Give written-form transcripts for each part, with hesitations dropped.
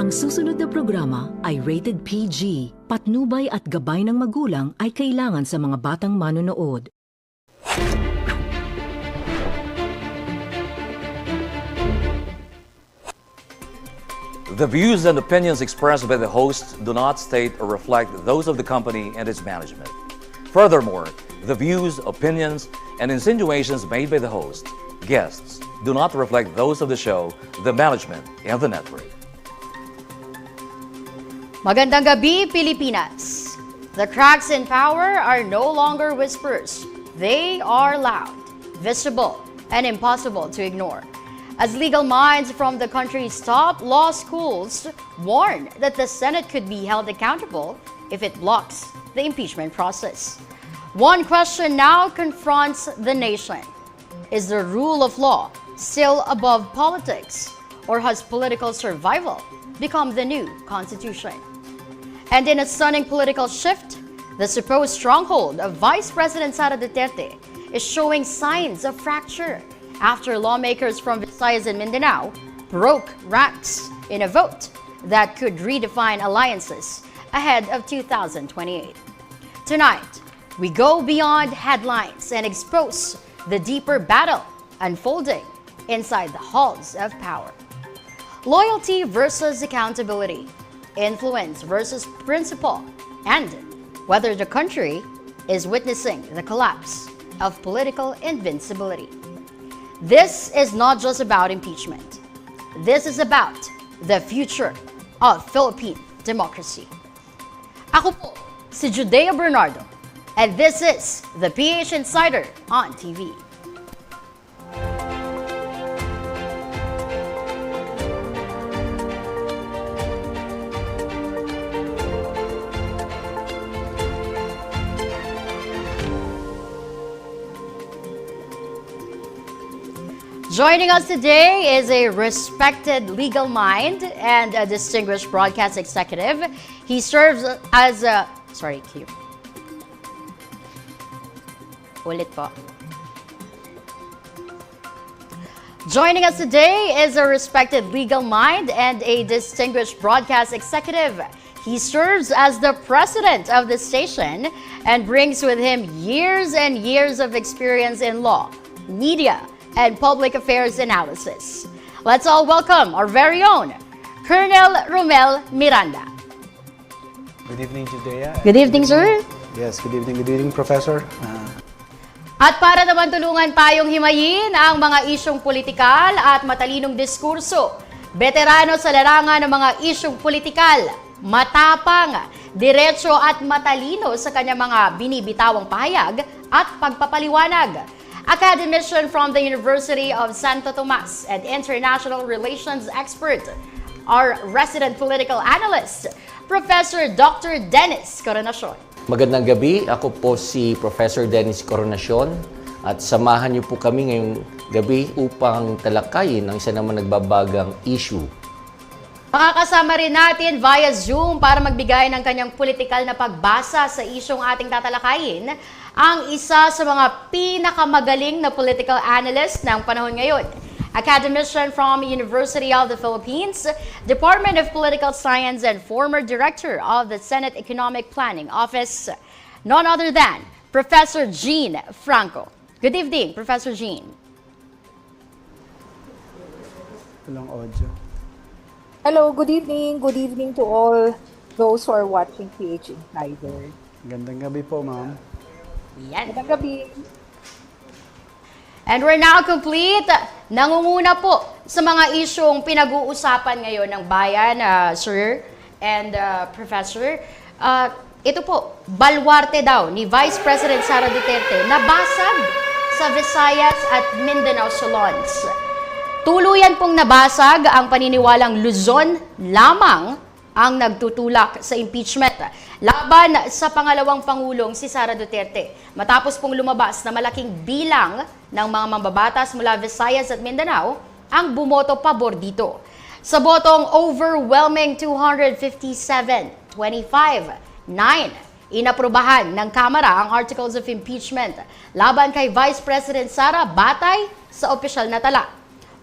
Ang susunod na programa ay rated PG. Patnubay at gabay ng magulang ay kailangan sa mga batang manonood. The views and opinions expressed by the host do not state or reflect those of the company and its management. Furthermore, the views, opinions, and insinuations made by the host, guests, do not reflect those of the show, the management, and the network. Magandang gabi, Pilipinas. The cracks in power are no longer whispers. They are loud, visible, and impossible to ignore. As legal minds from the country's top law schools warn that the Senate could be held accountable if it blocks the impeachment process. One question now confronts the nation. Is the rule of law still above politics, or has political survival become the new constitution? And in a stunning political shift, the supposed stronghold of Vice President Sara Duterte is showing signs of fracture after lawmakers from Visayas and Mindanao broke ranks in a vote that could redefine alliances ahead of 2028. Tonight, we go beyond headlines and expose the deeper battle unfolding inside the halls of power. Loyalty versus accountability, influence versus principle, and whether the country is witnessing the collapse of political invincibility. This is not just about impeachment. This is about the future of Philippine democracy. Ako po si Judea Bernardo, and this is the PH Insider on TV. Joining us today is a respected legal mind and a distinguished broadcast executive. He serves as a... Sorry, Q. Ulit po. Joining us today is a respected legal mind and a distinguished broadcast executive. He serves as the president of the station and brings with him years and years of experience in law, media, and public affairs analysis. Let's all welcome our very own Colonel Romel Miranda. Good evening, Judea. Good evening, sir. Yes, good evening, Professor. At para naman tulungan tayong himayin ang mga isyong politikal at matalinong diskurso, veterano sa larangan ng mga isyong politikal, matapang, diretso at matalino sa kanyang mga binibitawang pahayag at pagpapaliwanag. Academician from the University of Santo Tomas and international relations expert, our resident political analyst, Professor Dr. Dennis Coronacion. Magandang gabi, ako po si Professor Dennis Coronacion at samahan niyo po kami ngayong gabi upang talakayin ang isa naman nagbabagang issue. Makakasama rin natin via Zoom para magbigay ng kanyang politikal na pagbasa sa isyong ating tatalakayin, ang isa sa mga pinakamagaling na political analyst ng panahon ngayon. Academician from University of the Philippines, Department of Political Science, and former director of the Senate Economic Planning Office, none other than Professor Jean Franco. Good evening, Professor Jean. Walang audio. Hello, good evening. Good evening to all those who are watching PH Insider. Gandang gabi po, ma'am. Yan. Magandang gabi. And we're now complete. Nangunguna po sa mga isyong pinag-uusapan ngayon ng bayan, Sir and Professor. Ito po, balwarte daw ni Vice President Sara Duterte nabasag sa Visayas at Mindanao salons. Tuluyan pong nabasag ang paniniwalang Luzon lamang ang nagtutulak sa impeachment laban sa pangalawang Pangulong si Sara Duterte. Matapos pong lumabas na malaking bilang ng mga mambabatas mula Visayas at Mindanao ang bumoto pabor dito. Sa botong overwhelming 257-25-9, inaprubahan ng Kamara ang Articles of Impeachment laban kay Vice President Sara batay sa opisyal na tala.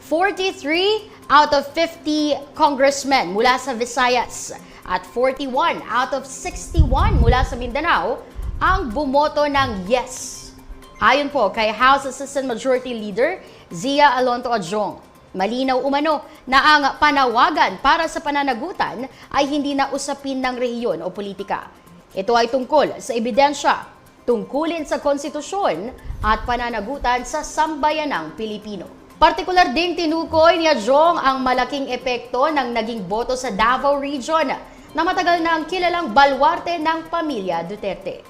43 out of 50 congressmen mula sa Visayas at 41 out of 61 mula sa Mindanao ang bumoto ng yes. Ayon po kay House Assistant Majority Leader Zia Alonto Adjong, malinaw umano na ang panawagan para sa pananagutan ay hindi na usapin ng rehiyon o politika. Ito ay tungkol sa ebidensya, tungkulin sa konstitusyon at pananagutan sa sambayanang Pilipino. Partikular ding tinukoy ni Adjong ang malaking epekto ng naging boto sa Davao Region na matagal na ang kilalang balwarte ng pamilya Duterte.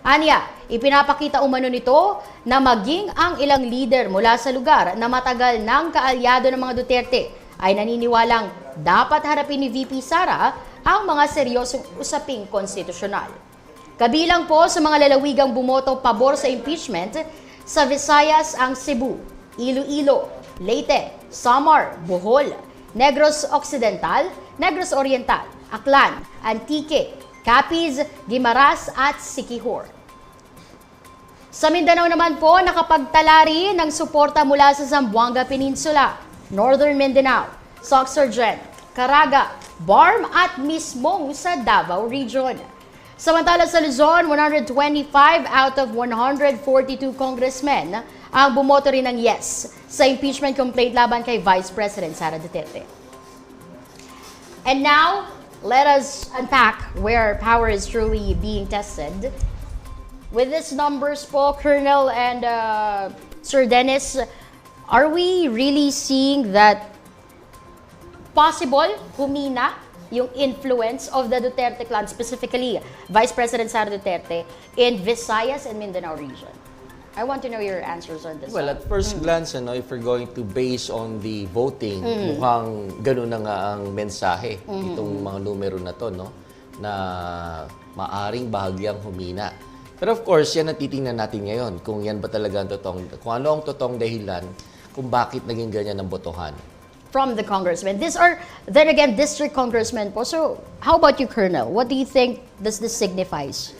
Anya, ipinapakita umano nito na maging ang ilang leader mula sa lugar na matagal nang kaalyado ng mga Duterte ay naniniwalang dapat harapin ni VP Sara ang mga seryosong usaping konstitusyonal. Kabilang po sa mga lalawigang bumoto pabor sa impeachment, sa Visayas ang Cebu, Iloilo, Leyte, Samar, Bohol, Negros Occidental, Negros Oriental, Aklan, Antique, Capiz, Guimaras at Siquijor. Sa Mindanao naman po, nakapagtala rin ng suporta mula sa Zamboanga Peninsula, Northern Mindanao, Soxargen, Caraga, Barm at mismong sa Davao Region. Samantala sa Luzon, 125 out of 142 congressmen ang bumoto rin ng yes sa impeachment complaint laban kay Vice President Sara Duterte. And now, let us unpack where power is truly being tested. With these numbers po, Colonel and Sir Dennis, are we really seeing that possible humina yung influence of the Duterte clan, specifically Vice President Sara Duterte, in Visayas and Mindanao region? I want to know your answers on this. Well, at first glance, if we're going to base on the voting, mukhang ganun na nga ang mensahe itong mga numero na to, no? Na maaring bahagyang humina. Pero of course, yan ang titingnan natin ngayon, kung yan ba talaga ang totoong, kung ano ang totoong dahilan kung bakit naging ganyan ang botohan. From the congressmen. These are, then again, district congressmen po. So, how about you, Colonel? What do you think this signifies?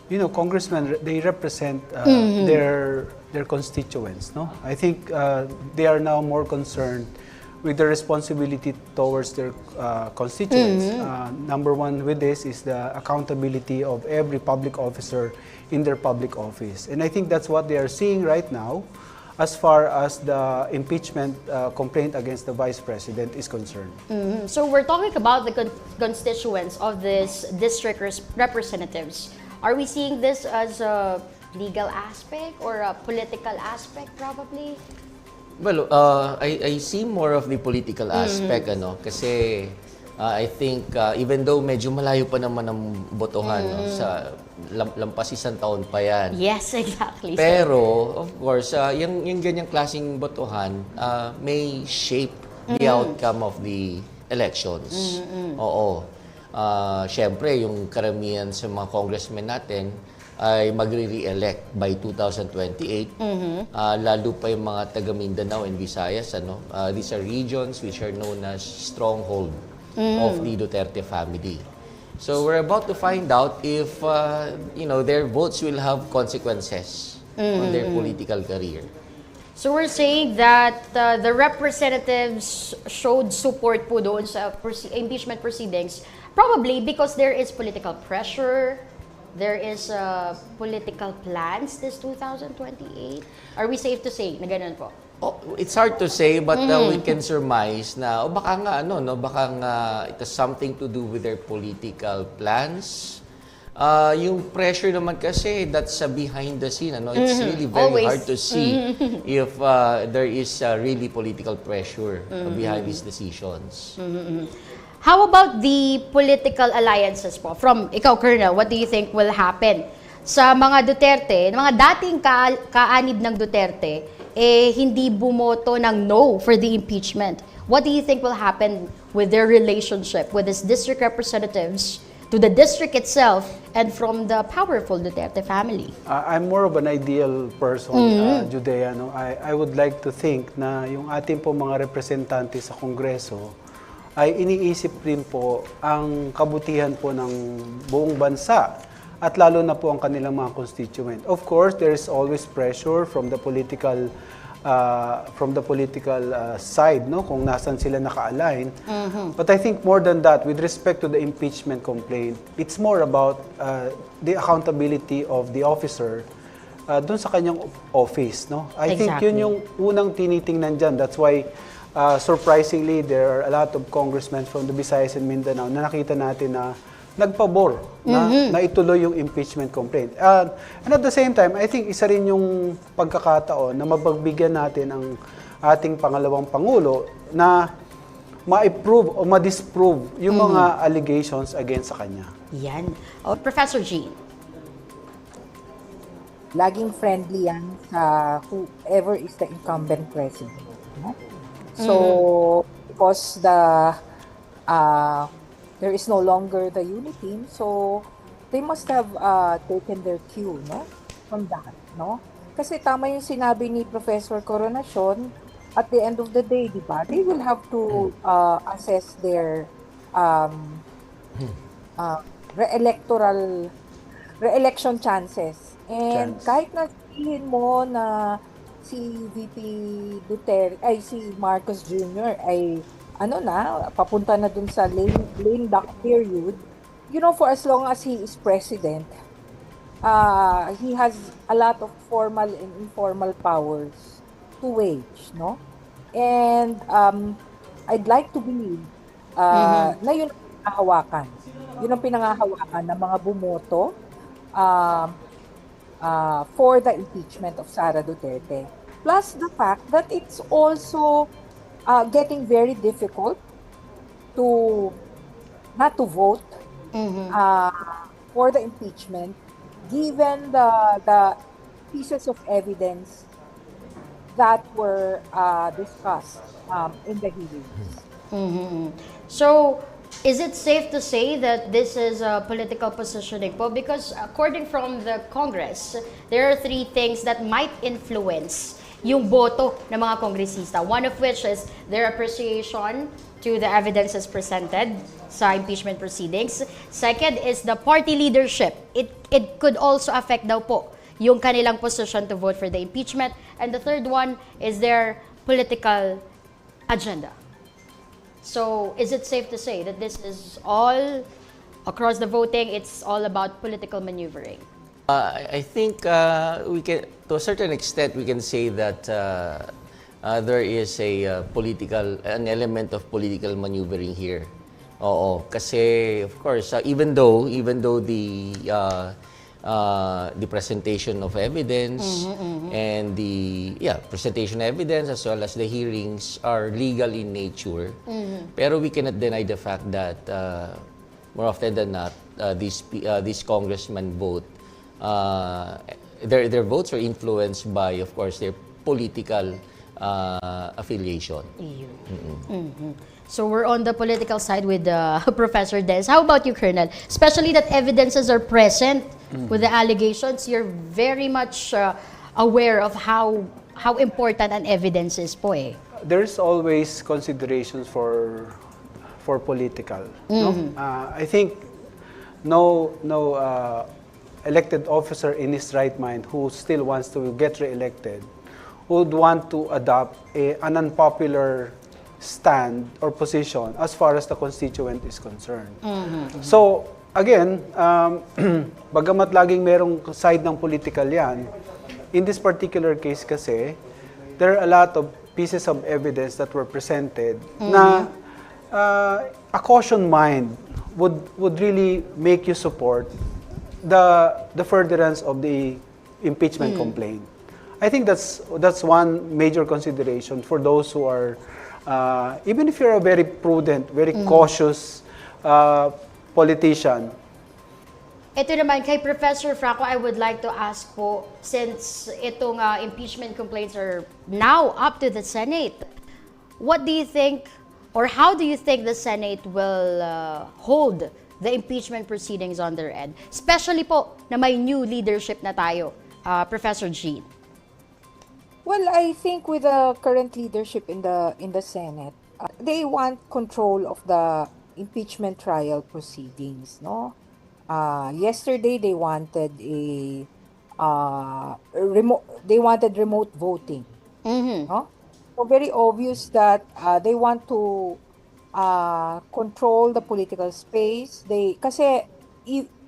You know, congressmen, they represent their constituents, no? I think they are now more concerned with the responsibility towards their constituents. Number one with this is the accountability of every public officer in their public office. And I think that's what they are seeing right now as far as the impeachment complaint against the Vice President is concerned. So we're talking about the constituents of this district representatives. Are we seeing this as a legal aspect or a political aspect probably? Well, I see more of the political aspect, kasi I think even though medyo malayo pa naman ang botohan, no, sa lampas isang taon pa yan. Yes, exactly. Pero, of course, yung ganyang klaseng botohan may shape the outcome of the elections. Oo. Siyempre, yung karamihan sa mga congressmen natin ay magre-re-elect by 2028. Lalo pa yung mga taga Mindanao and Visayas. These are regions which are known as stronghold of the Duterte family. So we're about to find out if their votes will have consequences on their political career. So we're saying that the representatives showed support po doon sa impeachment proceedings, probably because there is political pressure, there is political plans this 2028. Are we safe to say na ganun po? Oh, it's hard to say, but we can surmise na baka nga baka nga it has something to do with their political plans. Yung pressure naman kasi that's behind the scene, it's really very Always. hard to see if there is really political pressure behind these decisions. How about the political alliances po? From ikaw, Colonel, what do you think will happen sa mga Duterte, mga dating kaanib ng Duterte, hindi bumoto ng no for the impeachment? What do you think will happen with their relationship with these district representatives to the district itself and from the powerful Duterte family? I'm more of an ideal person, Judea. No? I would like to think na yung ating po mga representante sa Kongreso ay iniisip rin po ang kabutihan po ng buong bansa at lalo na po ang kanilang mga constituent. Of course, there is always pressure from the political from the political side, no, kung nasan sila naka-align. But I think more than that, with respect to the impeachment complaint, it's more about the accountability of the officer doon sa kanyang office, no? I think Exactly. yun yung unang tinitingnan dyan. That's why surprisingly there are a lot of congressmen from the Visayas and Mindanao na nakita natin na nagpabor na ituloy yung impeachment complaint. And at the same time, I think isa rin yung pagkakataon na mapagbigyan natin ang ating pangalawang pangulo na ma-approve o ma-disprove yung mga allegations against sa kanya. Yan. Oh, Professor Jean. Laging friendly yan sa whoever is the incumbent president. No? So, because there is no longer the unity, so they must have taken their cue, no, from that, no? Kasi tama yung sinabi ni Professor Coronacion, at the end of the day, di ba, they will have to assess their re-election chances. And kahit na sabihin mo na si VP Duterte, ay si Marcos Jr. ay papunta na dun sa lame duck period, you know, for as long as he is president, he has a lot of formal and informal powers to wage, no? And I'd like to believe na yun ang pinangahawakan. Yun ang pinangahawakan ng mga bumoto for the impeachment of Sara Duterte. Plus the fact that it's also getting very difficult to not to vote for the impeachment, given the pieces of evidence that were discussed in the hearings. So, is it safe to say that this is a political positioning po? Because according from the Congress, there are three things that might influence yung boto ng mga kongresista. One of which is their appreciation to the evidences presented sa impeachment proceedings. Second is the party leadership. It could also affect daw po yung kanilang position to vote for the impeachment. And the third one is their political agenda. So, is it safe to say that this is all, across the voting, it's all about political maneuvering? I think we can, to a certain extent, we can say that there is an element of political maneuvering here. Oo, kasi of course, even though the presentation of evidence and the presentation of evidence as well as the hearings are legal in nature, pero we cannot deny the fact that more often than not these congressmen vote, their votes are influenced by, of course, their political affiliation. So we're on the political side with Professor Des. How about you, Colonel? Especially that evidences are present with the allegations. You're very much aware of how important an evidence is po eh. There's always considerations for political. No? I think no elected officer in his right mind who still wants to get re-elected would want to adopt an unpopular stand or position as far as the constituent is concerned. So, again, bagamat laging merong side ng political yan, in this particular case kasi, there are a lot of pieces of evidence that were presented na a caution mind would really make you support the furtherance of the impeachment complaint. I think that's one major consideration for those who are even if you're a very prudent, very cautious politician. Ito naman, kay Professor Franco, I would like to ask po, since itong impeachment complaints are now up to the Senate, what do you think, or how do you think the Senate will hold the impeachment proceedings on their end? Especially po na may new leadership na tayo, Professor Jean. Well, I think with the current leadership in the Senate, they want control of the impeachment trial proceedings, no? Yesterday they wanted remote voting No? So very obvious that they want to control the political space. Kasi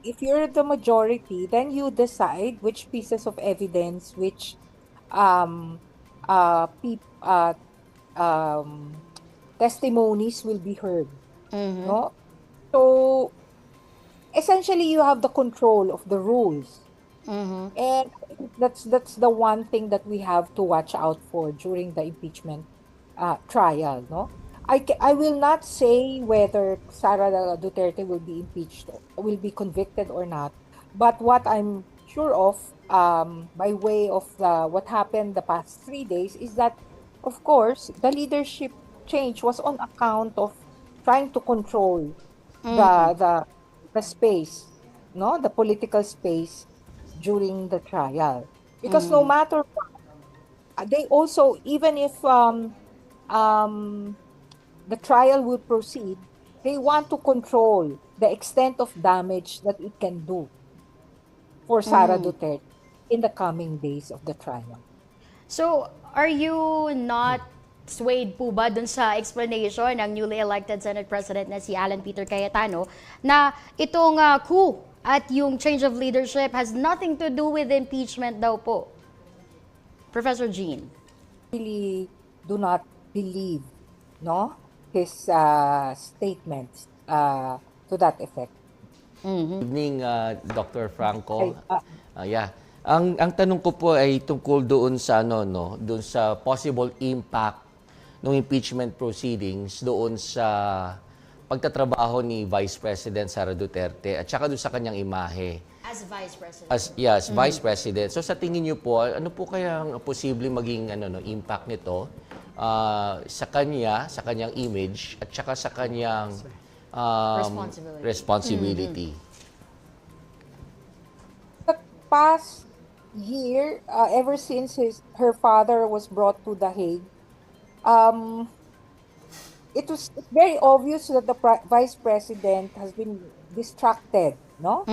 if you're the majority, then you decide which pieces of evidence, which um, peop, testimonies will be heard. No? So essentially, you have the control of the rules. And that's the one thing that we have to watch out for during the impeachment trial, no? I will not say whether Sara Duterte will be impeached, will be convicted or not. But what I'm sure of, by way of what happened the past 3 days, is that, of course, the leadership change was on account of trying to control the the the space, no, the political space during the trial. Because no matter what, they also, even if um, the trial will proceed, they want to control the extent of damage that it can do for Sara Duterte in the coming days of the trial. So, are you not swayed po ba dun sa explanation ng newly elected Senate President na si Alan Peter Cayetano na itong coup at yung change of leadership has nothing to do with impeachment daw po? Professor Jean. Really do not believe, no, his statements to that effect. Evening, Dr. Franco. Ay, Yeah. Ang tanong ko po ay tungkol doon sa doon sa possible impact ng impeachment proceedings doon sa pagtatrabaho ni Vice President Sara Duterte at saka doon sa kanyang imahe. As Vice President. As Vice President. So sa tingin niyo po, ano po kaya ang posible maging impact nito sa kanyang image at saka sa kanyang responsibility? The past year, ever since her father was brought to The Hague, it was very obvious that the vice president has been distracted, no,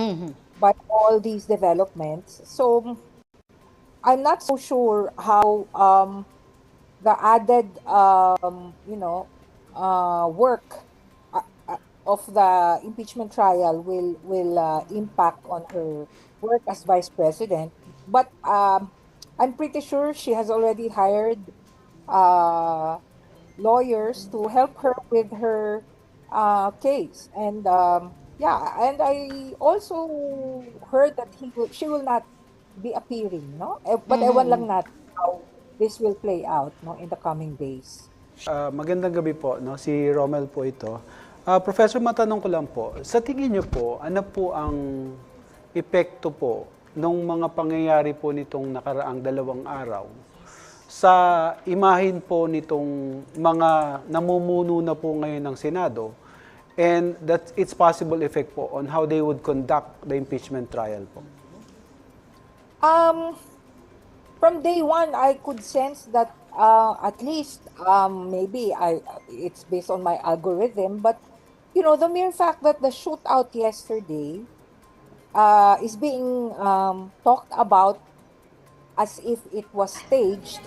by all these developments. So I'm not so sure how the added, work of the impeachment trial will impact on her work as vice president. But I'm pretty sure she has already hired lawyers to help her with her case. And and I also heard that she will not be appearing, no? But ewan lang natin how this will play out, no, in the coming days. Magandang gabi po, no? Si Romel po ito. Professor, matanong ko lang po, sa tingin niyo po, ano po ang epekto po ng mga pangyayari po nitong nakaraang 2 araw sa imahin po nitong mga namumuno na po ngayon ng Senado, and that its possible effect po on how they would conduct the impeachment trial po? From day one, I could sense that at least maybe it's based on my algorithm, but the mere fact that the shootout yesterday is being talked about as if it was staged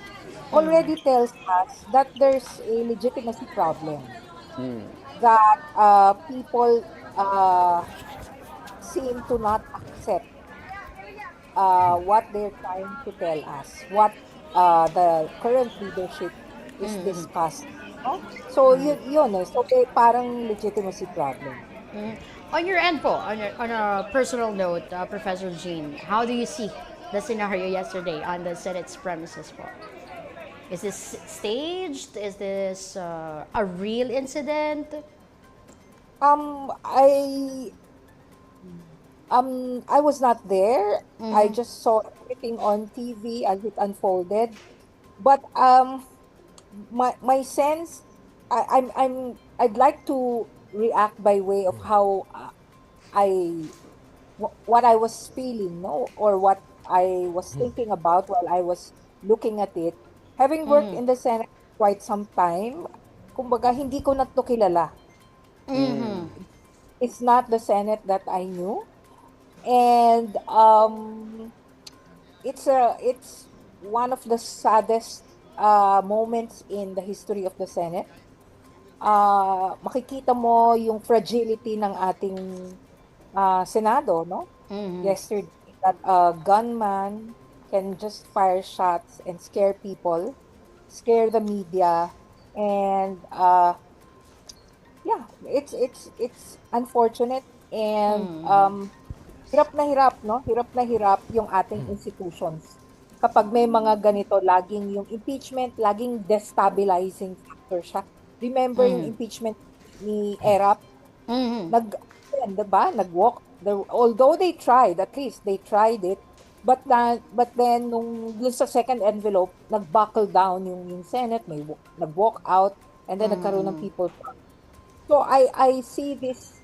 already tells us that there's a legitimacy problem. That people seem to not accept what they're trying to tell us, what the current leadership is discussing. No? So, yun eh. So, parang legitimacy problem. On your end po, on a personal note, Professor Jean, how do you see the scenario yesterday on the Senate's premises po? Is this staged? Is this a real incident? I was not there. I just saw everything on TV as it unfolded. But my sense, I'd like to react by way of how what I was feeling, no, or what I was thinking about while I was looking at it. Having worked in the Senate quite some time, kumbaga hindi ko na to kilala. It's not the Senate that I knew, and it's one of the saddest moments in the history of the Senate. Makikita mo yung fragility ng ating Senado, no? Yesterday, that a gunman can just fire shots and scare people, scare the media, and yeah, it's unfortunate and hirap na hirap, no? Hirap na hirap yung ating institutions. Kapag may mga ganito, laging yung impeachment, laging destabilizing factor siya. Remember yung impeachment ni Erap? Diba? Although they tried, at least they tried it, but then nung dun sa second envelope, nag-buckle down yung Senate, nag-walk out, and then nagkaroon ng people. So I see this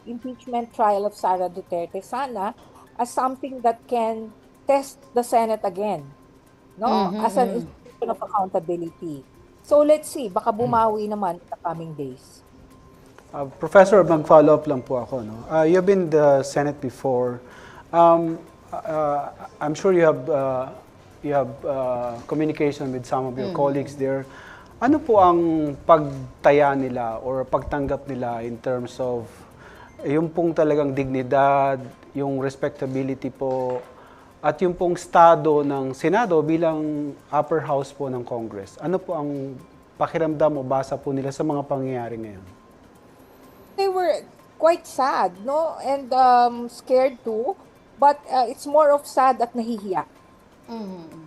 impeachment trial of Sara Duterte sana as something that can test the Senate again, no? As an institution of accountability. So let's see, baka bumawi naman in the coming days. Professor, mag-follow up lang po ako. No? You've been in the Senate before. I'm sure you have communication with some of your colleagues there. Ano po ang pagtaya nila or pagtanggap nila in terms of yung pong talagang dignidad, yung respectability po, at yung pong estado ng Senado bilang upper house po ng Congress? Ano po ang pakiramdam o basa po nila sa mga pangyayari ngayon? They were quite sad, no? And scared too. But it's more of sad at nahihiya.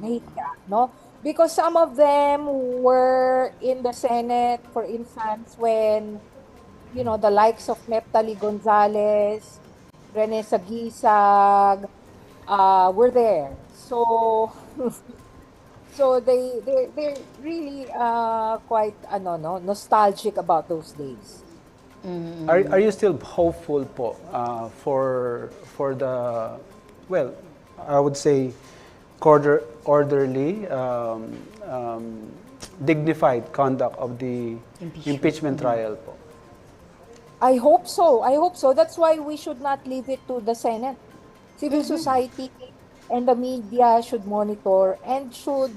Nahihiya, no? Because some of them were in the Senate, for instance, when, you know, the likes of Neptali Gonzalez, Rene Sagisag, were there. So so they're really quite nostalgic about those days. Are you still hopeful po for the, well, I would say orderly, dignified conduct of the impeachment trial po? I hope so. That's why we should not leave it to the Senate. Civil society and the media should monitor and should,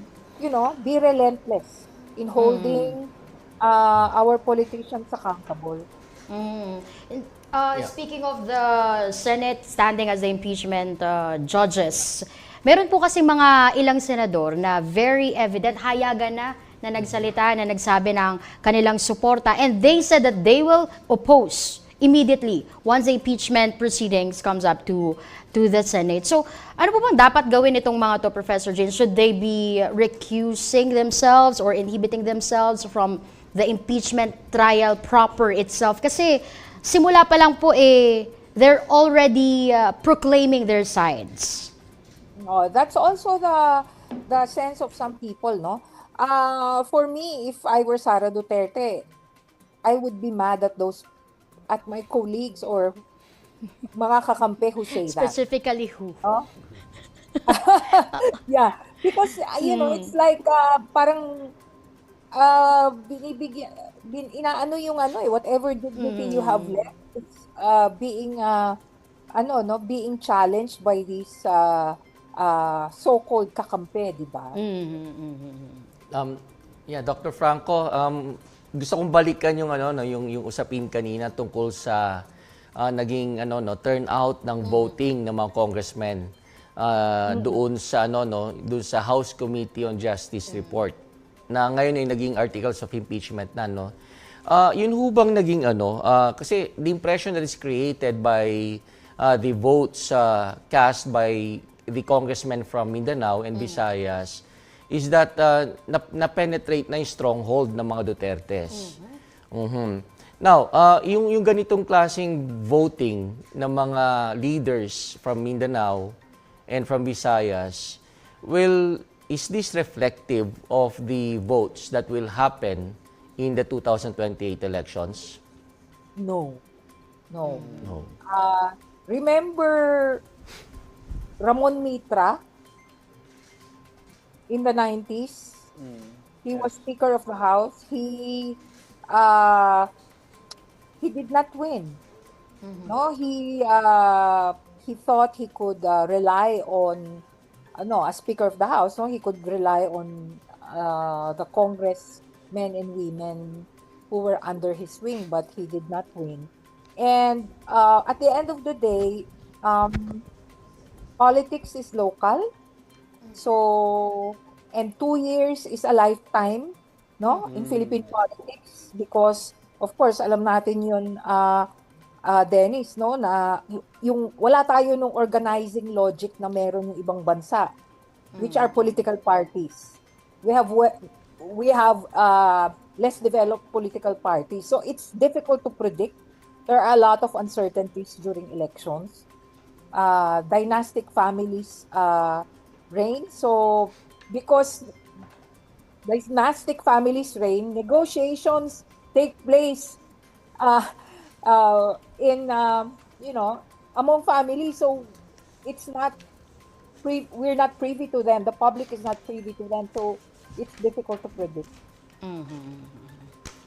be relentless in holding our politicians accountable. Speaking of the Senate standing as the impeachment judges, meron po kasi mga ilang senador na very evident, hayagan na nagsalita, na nagsabi ng kanilang suporta, and they said that they will oppose immediately once the impeachment proceedings comes up to the Senate. So, ano po bang dapat gawin itong mga to, Professor Jane? Should they be recusing themselves or inhibiting themselves from the impeachment trial proper itself? Kasi simula pa lang po they're already proclaiming their sides. No, that's also the sense of some people, no? For me, if I were Sara Duterte, I would be mad at my colleagues or mga kakampi who say that. Specifically who? Oh? Yeah, because it's like parang inaano yung whatever dignity you have left, it's being being challenged by these so-called kakampi, di ba? Dr. Franco, gusto kong balikan yung yung usapin kanina tungkol sa naging turnout ng voting ng mga congressmen doon sa House Committee on Justice report na ngayon ay naging articles of impeachment na yun hubang naging kasi the impression that is created by the votes cast by the congressmen from Mindanao and Visayas is that na-penetrate na yung stronghold ng mga Dutertes. Now, yung ganitong klaseng voting ng mga leaders from Mindanao and from Visayas, is this reflective of the votes that will happen in the 2028 elections? No. Remember Ramon Mitra in the 90s? He was Speaker of the House. He did not win. No, he thought he could rely on as Speaker of the House. No, he could rely on the congressmen and women who were under his wing, but he did not win. And at the end of the day, politics is local. So, and 2 years is a lifetime, no, in Philippine politics, because of course, alam natin yun, Dennis, no, na yung wala tayo nung organizing logic na meron yung ibang bansa, which are political parties. We have less developed political parties. So it's difficult to predict. There are a lot of uncertainties during elections. Dynastic families reign. So because dynastic families reign, negotiations take place in among families. So it's not we're not privy to them. The public is not privy to them. So it's difficult to predict.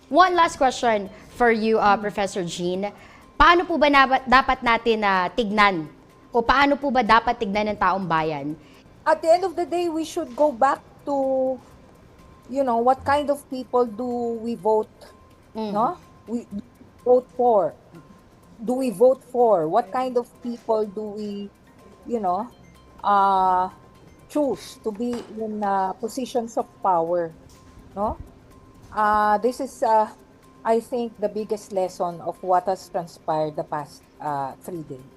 One last question for you, Professor Jean. Paano po ba dapat natin tignan o paano po ba dapat tignan ng taong bayan? At the end of the day, we should go back to, what kind of people do we vote? No? We vote for. Do we vote for? What kind of people do we, choose to be in positions of power? No? This is, I think, the biggest lesson of what has transpired the past 3 days.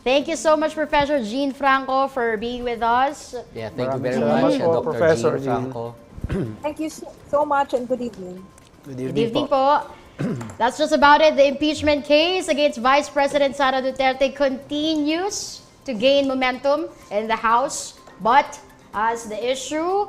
Thank you so much, Professor Jean Franco, for being with us. Yeah, thank you very Maraming much, salamat po, Dr. Professor Jean Jean. Franco. Thank you so much and good evening. Good Good evening po. That's just about it. The impeachment case against Vice President Sara Duterte continues to gain momentum in the House. But as the issue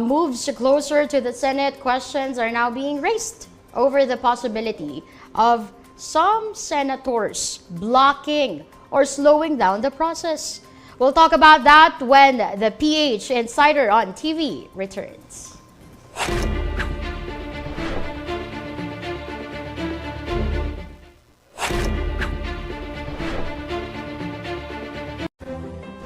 moves closer to the Senate, questions are now being raised over the possibility of some senators blocking or slowing down the process. We'll talk about that when the PH Insider on TV returns.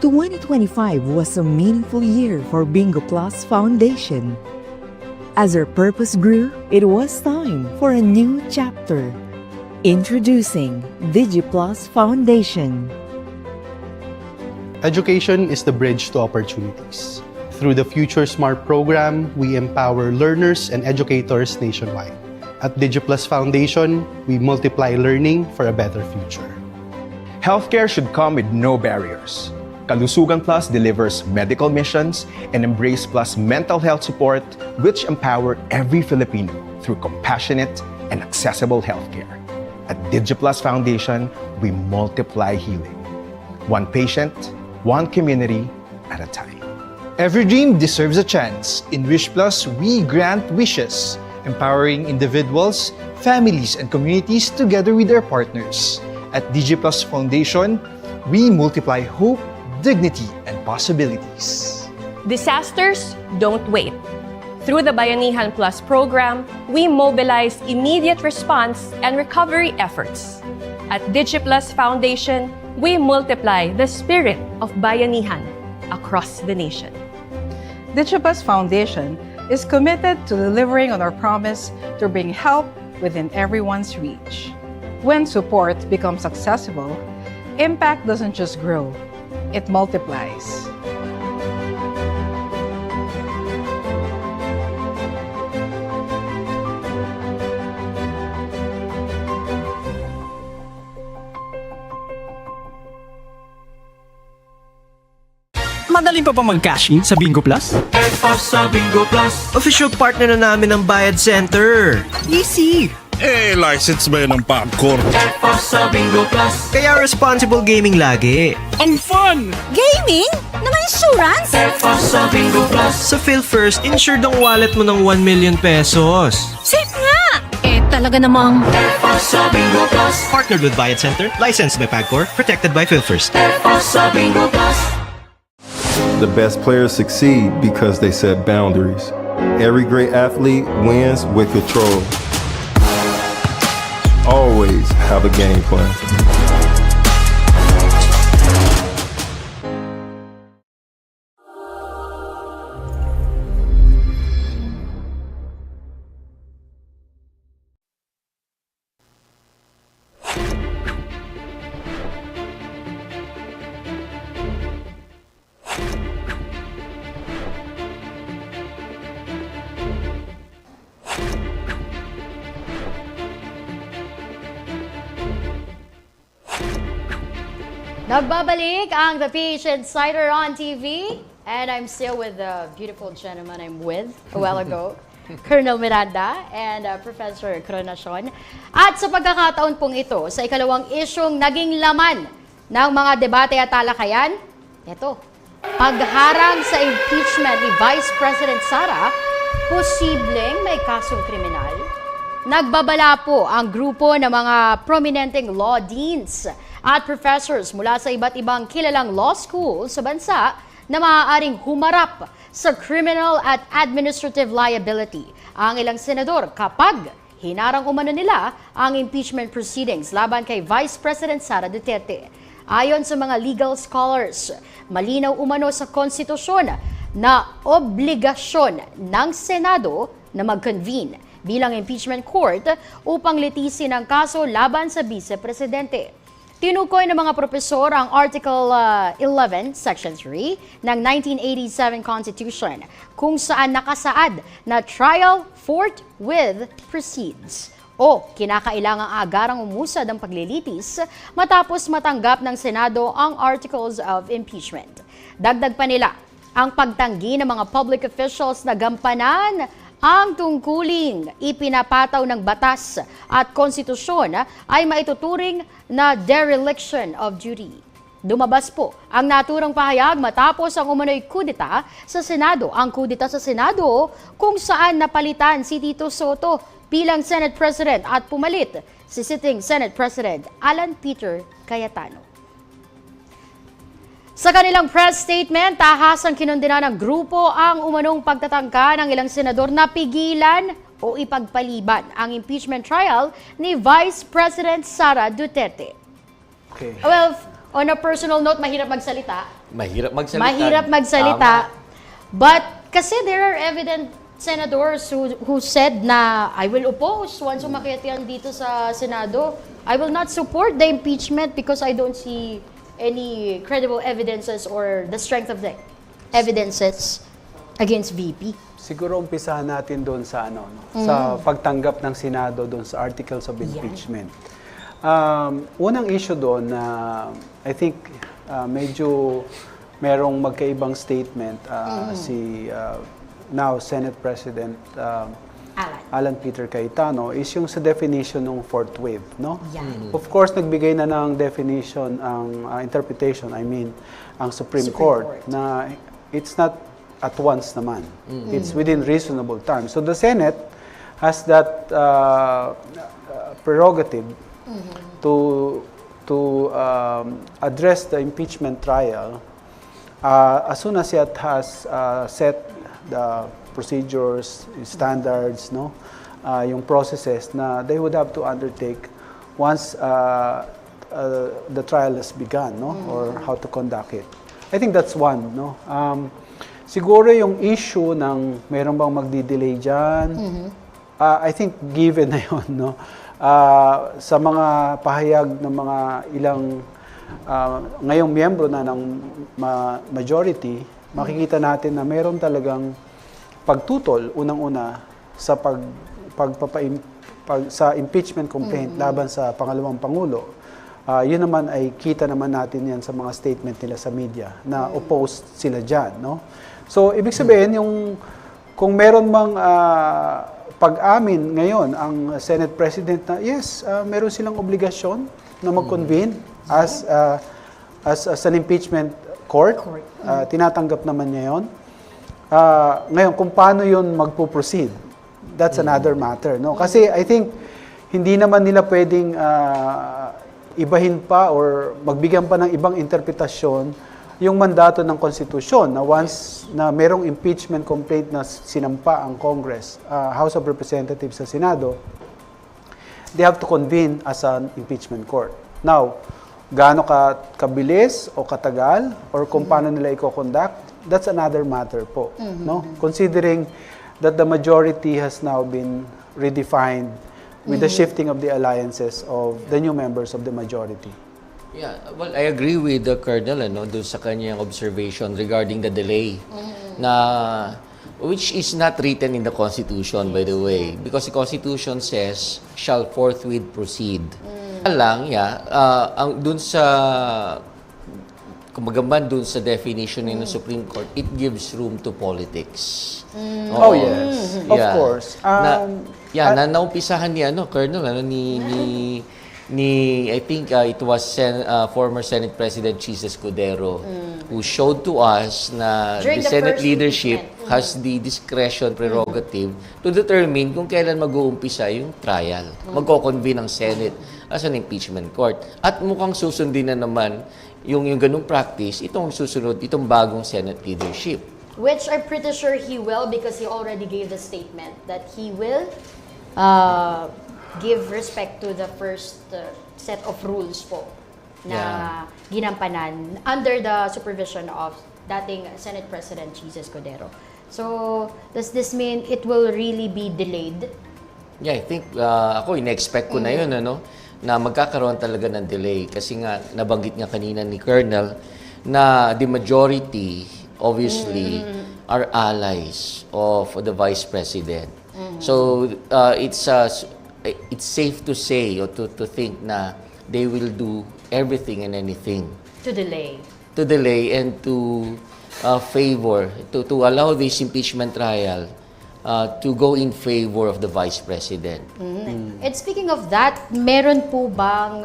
The 2025 was a meaningful year for Bingo Plus Foundation. As our purpose grew, it was time for a new chapter. Introducing DigiPlus Foundation. Education is the bridge to opportunities. Through the Future Smart program, we empower learners and educators nationwide. At DigiPlus Foundation, we multiply learning for a better future. Healthcare should come with no barriers. Kalusugan Plus delivers medical missions, and Embrace Plus mental health support, which empower every Filipino through compassionate and accessible healthcare. At DigiPlus Foundation, we multiply healing. One patient, one community at a time. Every dream deserves a chance. In Wish Plus, we grant wishes, empowering individuals, families, and communities together with their partners. At DigiPlus Foundation, we multiply hope, dignity, and possibilities. Disasters don't wait. Through the Bayanihan Plus program, we mobilize immediate response and recovery efforts. At DigiPlus Foundation, we multiply the spirit of Bayanihan across the nation. DigiPlus Foundation is committed to delivering on our promise to bring help within everyone's reach. When support becomes accessible, impact doesn't just grow, it multiplies. Madaling pa ba mag-cash in sa Bingo Plus? Sa Bingo Plus. Official partner na namin ng Bayad Center. Easy! License ba yun ng popcorn? Sa Bingo Plus. Kaya responsible gaming lagi. Ang fun! Gaming? Na may insurance? Sa Bingo Plus. Sa PhilFirst, insured ang wallet mo ng 1 million pesos. Safe nga! Talaga namang... Sa Bingo Plus. Partnered with Bayad Center, licensed by PAGCOR, protected by PhilFirst. Sa Bingo Plus. The best players succeed because they set boundaries. Every great athlete wins with control. Always have a game plan. Nagbabalik ang The PH Insider on TV. And I'm still with the beautiful gentleman I'm with a while ago, Colonel Miranda and Professor Coronacion. At sa pagkakataon pong ito, sa ikalawang isyong naging laman ng mga debate at talakayan, ito, pagharang sa impeachment ni Vice President Sara, posibleng may kasong kriminal. Nagbabala po ang grupo ng mga prominenteng law deans at professors mula sa iba't ibang kilalang law school sa bansa na maaaring humarap sa criminal at administrative liability ang ilang senador kapag hinarang umano nila ang impeachment proceedings laban kay Vice President Sara Duterte. Ayon sa mga legal scholars, malinaw umano sa konstitusyon na obligasyon ng Senado na mag-convene bilang impeachment court upang litisin ang kaso laban sa Vice Presidente. Tinukoy ng mga propesor ang Article 11, Section 3 ng 1987 Constitution kung saan nakasaad na trial forthwith proceeds o kinakailangang agarang umusad ang paglilitis matapos matanggap ng Senado ang Articles of Impeachment. Dagdag pa nila ang pagtanggi ng mga public officials na gampanan ang tungkuling ipinapataw ng batas at konstitusyon ay maituturing na dereliction of duty. Dumabas po ang naturang pahayag matapos ang umano'y kudeta sa Senado. Ang kudeta sa Senado kung saan napalitan si Tito Soto bilang Senate President at pumalit si sitting Senate President Alan Peter Cayetano. Sa kanilang press statement, tahasang kinundina ng grupo ang umanong pagtatangka ng ilang senador na pigilan o ipagpaliban ang impeachment trial ni Vice President Sara Duterte. Okay. Well, on a personal note, mahirap magsalita. Mahirap magsalita. But kasi there are evident senators who said na I will oppose once umakyat yan dito sa Senado. I will not support the impeachment because I don't see any credible evidences or the strength of the evidences against VP. Siguro umpisahan natin doon sa sa pagtanggap ng Senado doon sa articles of impeachment. Unang issue doon na I think medyo merong magkaibang statement si now Senate President Alan Peter Cayetano is yung sa definition ng forthwith, no? Yeah. Of course, nagbigay na ng definition ang interpretation, I mean, ang Supreme Court na it's not at once naman. It's within reasonable time. So the Senate has that prerogative to address the impeachment trial as soon as it has set the procedures, standards, no, yung processes na they would have to undertake once the trial has begun, no, or how to conduct it. I think that's one, no. Siguro yung issue ng meron bang magdi-delay dyan, I think given na yun, no. Sa mga pahayag ng mga ilang ngayong miyembro na ng majority, makikita natin na meron talagang pagtutol unang-una sa sa impeachment complaint laban sa pangalawang pangulo. Yun naman ay kita naman natin yan sa mga statement nila sa media na opposed sila diyan, no? So ibig sabihin yung kung meron mang pag-amin ngayon ang Senate President na yes, meron silang obligasyon na mag-convene as an impeachment court. Tinatanggap naman niya 'yon. Ngayon, kung paano yun magpo-proceed, that's another matter, no? Kasi I think hindi naman nila pwedeng ibahin pa or magbigyan pa ng ibang interpretasyon yung mandato ng konstitusyon na once na merong impeachment complaint na sinampa ang Congress, House of Representatives sa Senado, they have to convene as an impeachment court. Now, gaano kabilis o katagal or kung paano nila i-conduct, that's another matter po, no? Considering that the majority has now been redefined with the shifting of the alliances of the new members of the majority. Yeah, well, I agree with the Colonel, doon sa kanyang observation regarding the delay na which is not written in the Constitution, by the way, because the Constitution says shall forthwith proceed. Lang, ang dun sa kumbaga man dun sa definition ng Supreme Court, it gives room to politics. Oh, yes. Of course. Naumpisahan ni Colonel, I think it was former Senate President Chis Escudero who showed to us na During the the Senate first leadership impeachment. has the discretion prerogative to determine kung kailan mag-uumpisa yung trial. Magko-convene ang Senate as an impeachment court. At mukhang susundin na naman yung ganung practice, itong bagong Senate leadership. Which I'm pretty sure he will because he already gave the statement that he will give respect to the first set of rules po na ginampanan under the supervision of dating Senate President Chis Escudero. So, does this mean it will really be delayed? Yeah, I think ako ine-expect ko na yun na magkakaroon talaga ng delay kasi nga nabanggit nga kanina ni Colonel na the majority obviously are allies of the Vice President. So it's safe to say or to think na they will do everything and anything To delay. and to favor to allow this impeachment trial to go in favor of the Vice President. And speaking of that, meron po bang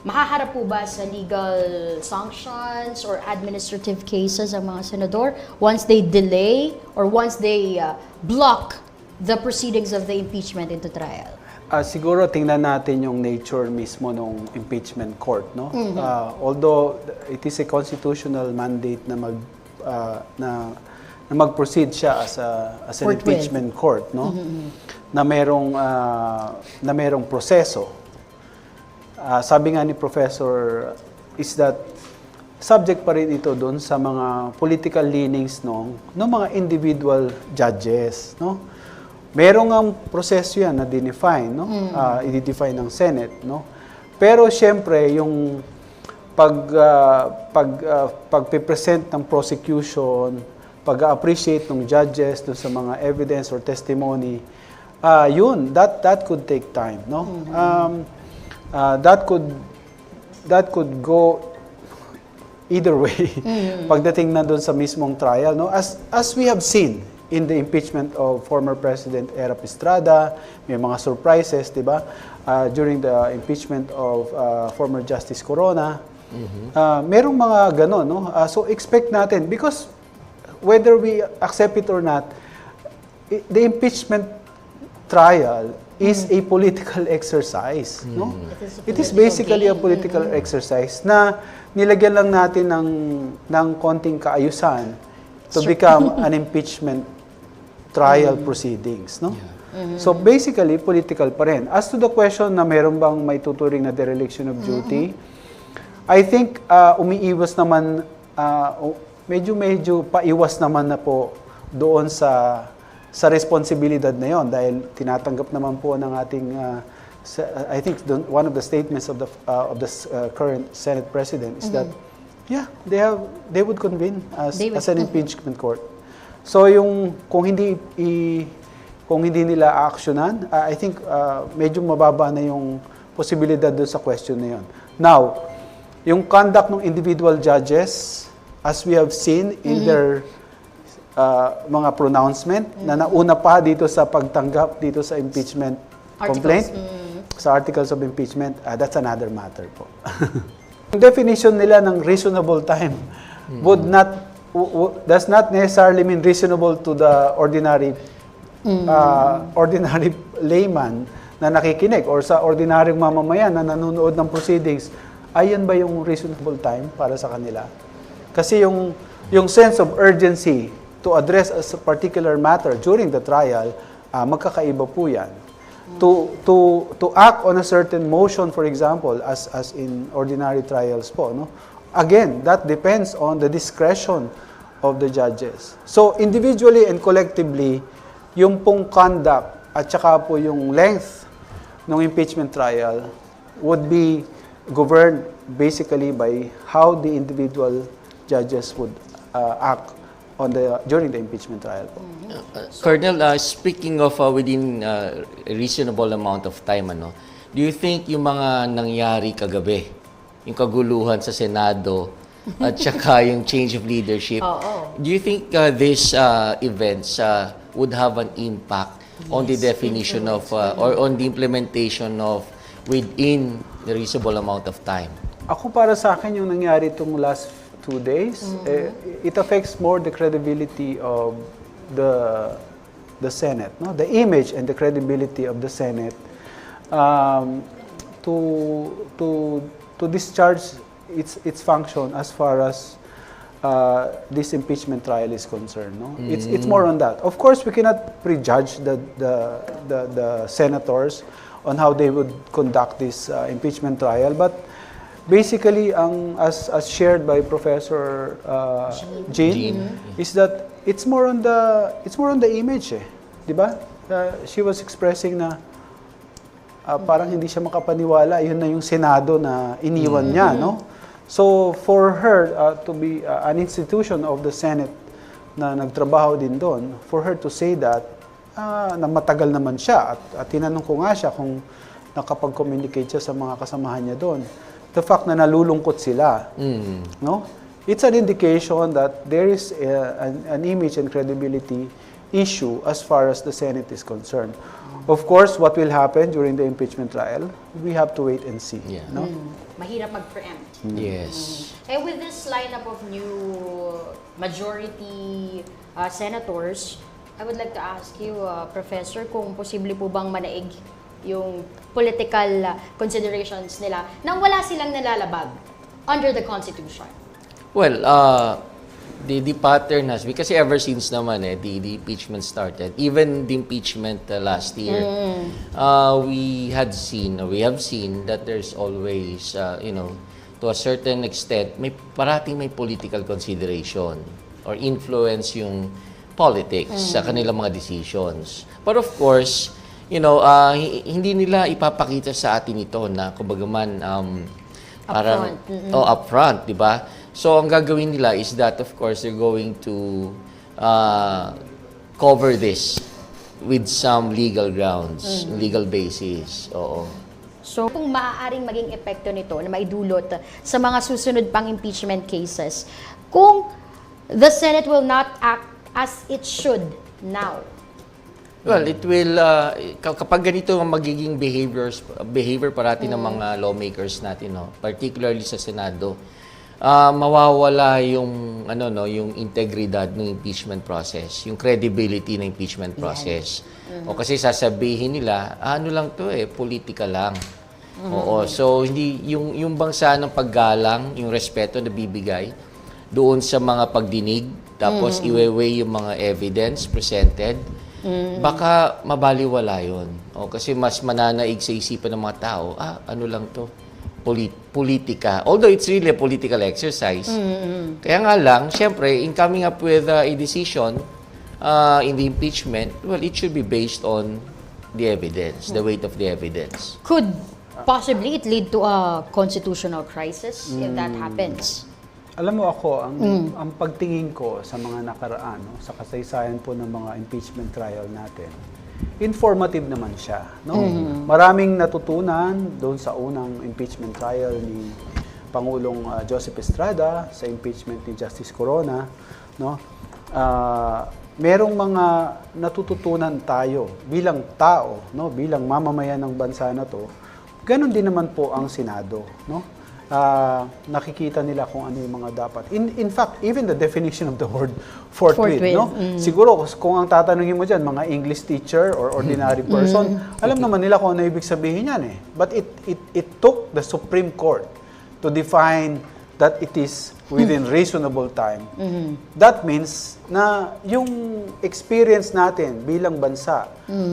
makaharap po ba sa legal sanctions or administrative cases ang mga senador once they delay or once they block the proceedings of the impeachment into trial? Siguro tingnan natin yung nature mismo ng impeachment court, no? Although it is a constitutional mandate na mag-proceed siya as an impeachment court, no? Na merong proseso. Sabi nga ni Professor is that subject pa rin ito doon sa mga political leanings ng mga individual judges, no? Merong ang proseso yan na dinefine, no? I-define ng Senate, no? Pero syempre yung pagpe-present ng prosecution, pag-appreciate ng judges doon sa mga evidence or testimony, that could take time, no? That could go either way pagdating na doon sa mismong trial, no? As we have seen in the impeachment of former President Erap Estrada, may mga surprises, di ba? During the impeachment of former Justice Corona, merong mga ganon, no? So expect natin, because whether we accept it or not, the impeachment trial is a political exercise, no? It is basically a political exercise na nilagyan lang natin ng konting kaayusan to become an impeachment trial proceedings, no? So basically political pa rin. As to the question na meron bang may tuturing na dereliction of duty, I think umiiwas naman medyo paiwas naman na po doon sa responsibilidad na yon dahil tinatanggap naman po ng ating I think one of the statements of the current Senate President is that they would convene as an impeachment court. So yung kung hindi nila aaksyonan, I think medyo mababa na yung posibilidad doon sa question na yon. Now, yung conduct ng individual judges, as we have seen in their mga pronouncement na nauna pa dito sa pagtanggap dito sa impeachment complaint, sa articles of impeachment, that's another matter po. Yung definition nila ng reasonable time does not necessarily mean reasonable to the ordinary layman na nakikinig or sa ordinaryong mamamayan na nanonood ng proceedings. Ayan ba yung reasonable time para sa kanila? Kasi yung sense of urgency to address a particular matter during the trial, magkakaiba po yan. To act on a certain motion, for example, as in ordinary trials po, no? Again, that depends on the discretion of the judges. So, individually and collectively, yung pong conduct at saka po yung length ng impeachment trial would be governed basically by how the individual judges would act during the impeachment trial po. Colonel, speaking of within a reasonable amount of time, do you think yung mga nangyari kagabi, yung kaguluhan sa Senado, at saka yung change of leadership. Do you think these events would have an impact on the definition of or on the implementation of within the reasonable amount of time? Ako para sa akin yung nangyari itong last 2 days, it affects more the credibility of the Senate, no? The image and the credibility of the Senate to discharge its function as far as this impeachment trial is concerned, no? It's more on that. Of course, we cannot prejudge the senators on how they would conduct this impeachment trial, but basically, as shared by Professor Jean, is that it's more on the image, di ba? She was expressing na parang hindi siya makapaniwala, yun na yung Senado na iniwan niya, no? So for her to be an institution of the Senate na nagtrabaho din doon, for her to say that na matagal naman siya at tinanong ko nga siya kung nakapag-communicate siya sa mga kasamahan niya doon. The fact na nalulungkot sila, no? It's an indication that there is an image and credibility issue as far as the Senate is concerned. Of course, what will happen during the impeachment trial, we have to wait and see. Yeah. No? Mahirap mag-preempt. Yes. And with this lineup of new majority senators, I would like to ask you, Professor, kung posible po bang manaig yung political considerations nila nang wala silang nalalabag under the Constitution? Well, the pattern has, because ever since naman the impeachment started, even the impeachment last year, we have seen that there's always, to a certain extent, parating may political consideration or influence yung politics sa kanilang mga decisions. But of course, hindi nila ipapakita sa atin ito na kumbaga man parang upfront, di ba? So ang gagawin nila is that of course they're going to cover this with some legal grounds, legal basis. Oo. So kung maaaring maging epekto nito na maidulot sa mga susunod pang impeachment cases, kung the Senate will not act as it should now? Well, it will, kapag ganito ang magiging behavior parati ng mga lawmakers natin, particularly sa Senado, mawawala yung, yung integridad ng impeachment process, yung credibility ng impeachment process. O kasi sasabihin nila, ano lang to politika lang. Oo, so hindi, yung bangsa ng paggalang, yung respeto na bibigay doon sa mga pagdinig, tapos iweweigh yung mga evidence presented, baka mabaliwala yun. O, kasi mas mananaig sa isipan ng mga tao, ano lang to, politika. Although it's really a political exercise. Kaya nga lang, syempre, in coming up with a decision in the impeachment, well, it should be based on the evidence, the weight of the evidence. Could possibly it lead to a constitutional crisis if that happens? Alam mo ako, ang pagtingin ko sa mga nakaraan, sa kasaysayan po ng mga impeachment trial natin, informative naman siya. No? Maraming natutunan doon sa unang impeachment trial ni Pangulong Joseph Estrada, sa impeachment ni Justice Corona. No? Merong mga natututunan tayo bilang tao, no? Bilang mamamayan ng bansa na to. Ganon din naman po ang Senado. No? Nakikita nila kung ano yung mga dapat. In fact, even the definition of the word forthwith, no? Siguro kung ang tatanungin mo diyan, mga English teacher or ordinary person, alam naman nila kung ano ibig sabihin yan But it took the Supreme Court to define that it is within reasonable time. That means na yung experience natin bilang bansa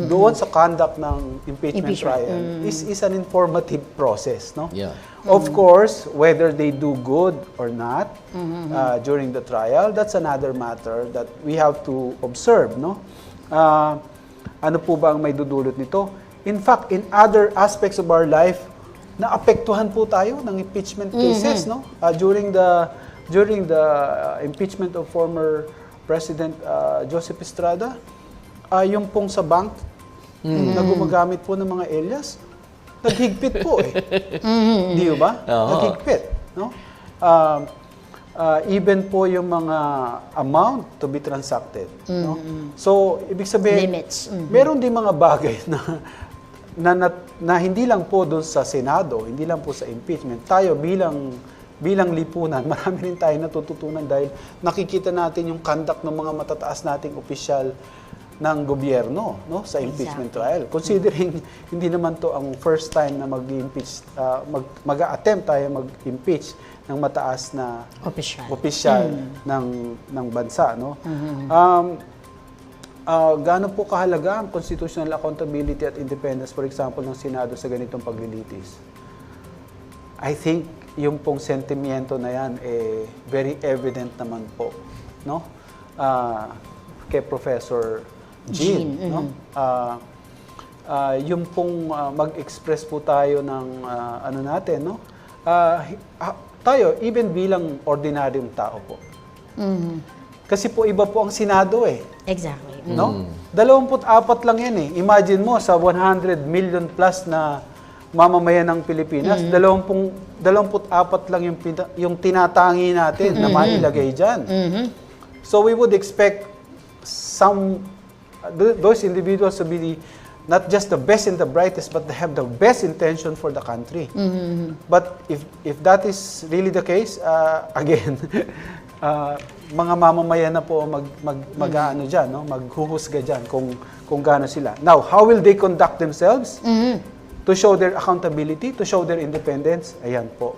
doon sa conduct ng impeachment trial is an informative process, no? Yeah. Of course, whether they do good or not during the trial, that's another matter that we have to observe, no? Ano po ba ang may dudulot nito? In fact, in other aspects of our life, naapektuhan po tayo ng impeachment cases, no? During the impeachment of former President Joseph Estrada, yung pong sa bank na gumagamit po ng mga alias, naghigpit po Di ba? Naghigpit, no? even po yung mga amount to be transacted. No? So, ibig sabihin, Limits. meron din mga bagay na hindi lang po doon sa Senado, hindi lang po sa impeachment. Tayo bilang lipunan, marami rin tayo natututunan dahil nakikita natin yung conduct ng mga matataas nating opisyal ng gobyerno, no, sa impeachment trial. Considering hindi naman to ang first time na mag-impeach, mag-attempt tayo mag-impeach ng mataas na opisyal ng bansa, no. Gaano po kahalaga ang constitutional accountability at independence, for example, ng Senado sa ganitong paglilitis? I think yung pong sentimiento na yan very evident naman po, no? Kay Professor Jean, no? Yung pong mag-express po tayo ng ano natin, no? Tayo, even bilang ordinaryong tao po. Kasi po iba po ang Senado Exactly. No? 24 lang yan Imagine mo sa 100 million plus na mamamayan ng Pilipinas, 24 lang yung tinatangi natin na mailagay dyan. So we would expect those individuals to be not just the best and the brightest, but they have the best intention for the country. But if that is really the case, again, mga mamamayan na po mag-ano dyan, no? Maghuhusga dyan kung gaano sila. Now, how will they conduct themselves? To show their accountability, to show their independence? Ayan po.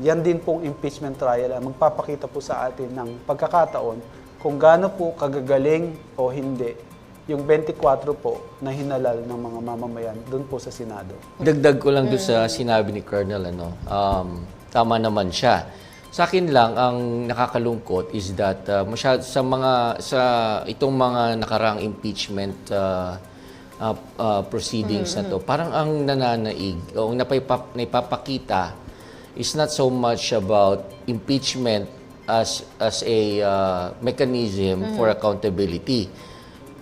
Yan din pong impeachment trial. Magpapakita po sa atin ng pagkakataon kung gaano po kagagaling o hindi yung 24 po na hinalal ng mga mamamayan doon po sa Senado. Dagdag ko lang doon sa sinabi ni Colonel, tama naman siya. Sa akin lang, ang nakakalungkot is that sa itong mga nakaraang impeachment proceedings na to, parang ang nananaig o naipapakita is not so much about impeachment as a mechanism for accountability.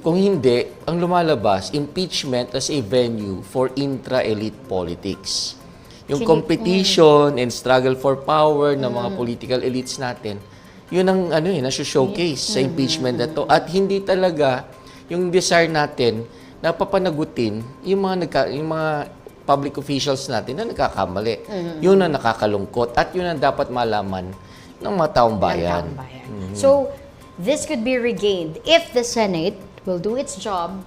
Kung hindi, ang lumalabas, impeachment as a venue for intra-elite politics. Yung competition and struggle for power ng mga political elites natin, yun ang nasa-showcase sa impeachment na to. At hindi talaga yung desire natin na papanagutin yung mga public officials natin na nagkakamali. Yun ang nakakalungkot at yun ang dapat malaman ng mga taong bayan. So, this could be regained if the Senate will do its job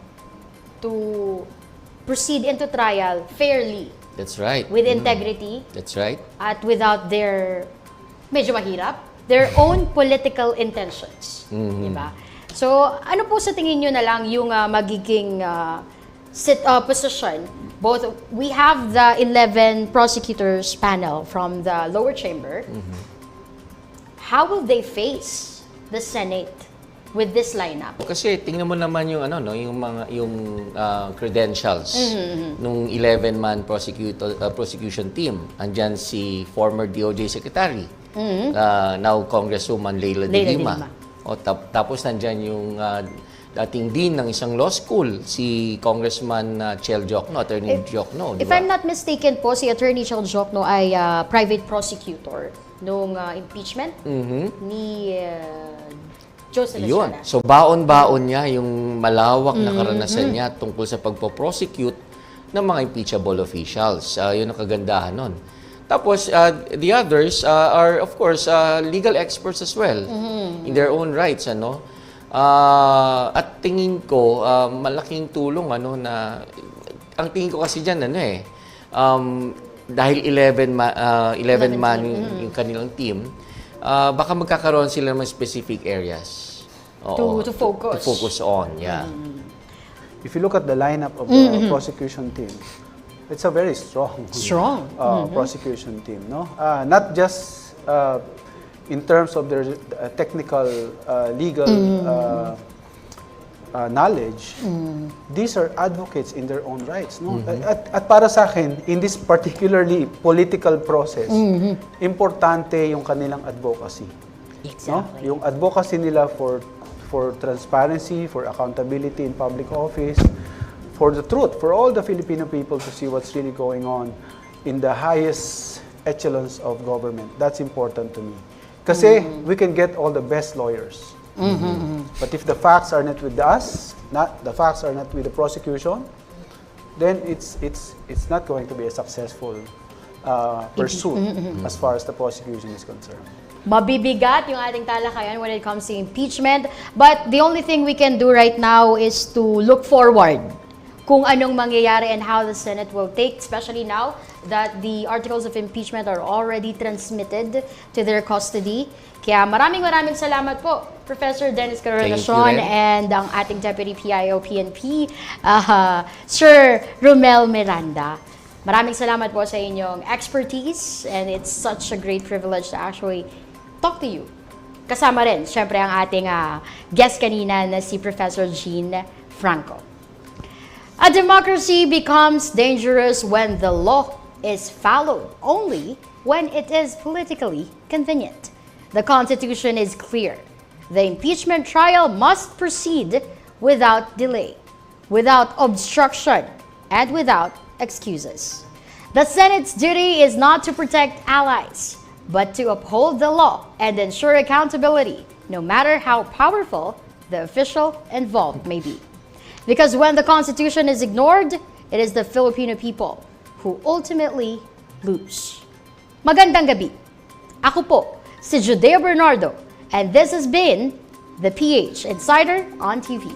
to proceed into trial fairly. That's right. With integrity. That's right. At without their, medyo mahirap, their own political intentions. Diba? So, ano po sa tingin nyo na lang yung magiging position? Both, we have the 11 prosecutors panel from the lower chamber. How will they face the Senate with this lineup? Kasi tingnan mo naman yung credentials nung 11-man prosecution team. Andyan si former DOJ Secretary, now Congresswoman Leila de Lima. Tapos nandyan yung dating dean ng isang law school, si Congressman Chel Jokno, Attorney Jokno. If I'm not mistaken po, si Attorney Chel Jokno ay private prosecutor nung impeachment ni Joseph Estrada. So baon-baon niya yung malawak na karanasan niya tungkol sa pagpo-prosecute ng mga impeachable officials. Yun ang kagandahan nun. Tapos, the others are, of course, legal experts as well in their own rights. At tingin ko, malaking tulong na ang tingin ko kasi dyan, dahil 11 man yung kanilang team, baka magkakaroon sila ng specific areas to focus. To focus on, yeah. If you look at the lineup of the prosecution team, it's a very strong prosecution team, no? Not just in terms of their technical legal knowledge, these are advocates in their own rights, no? At para sa akin, in this particularly political process, importante yung kanilang advocacy. No? Yung advocacy nila for transparency, for accountability in public office, for the truth, for all the Filipino people to see what's really going on in the highest echelons of government. That's important to me. Kasi we can get all the best lawyers. But if the facts are not with us, the facts are not with the prosecution, then it's not going to be a successful pursuit as far as the prosecution is concerned. Mabibigat yung ating talakayan when it comes to impeachment. But the only thing we can do right now is to look forward kung anong mangyayari and how the Senate will take, especially now that the articles of impeachment are already transmitted to their custody. Kaya maraming salamat po, Professor Dennis Coronacion and ang ating Deputy PIO PNP, Sir Romel Miranda. Maraming salamat po sa inyong expertise, and it's such a great privilege to actually talk to you. Kasama rin, syempre, ang ating guest kanina na si Professor Jean Franco. A democracy becomes dangerous when the law is followed only when it is politically convenient. The Constitution is clear. The impeachment trial must proceed without delay, without obstruction, and without excuses. The Senate's duty is not to protect allies, but to uphold the law and ensure accountability, no matter how powerful the official involved may be. Because when the Constitution is ignored, it is the Filipino people who ultimately lose. Magandang gabi. Ako po, si Judea Bernardo, and this has been the PH Insider on TV.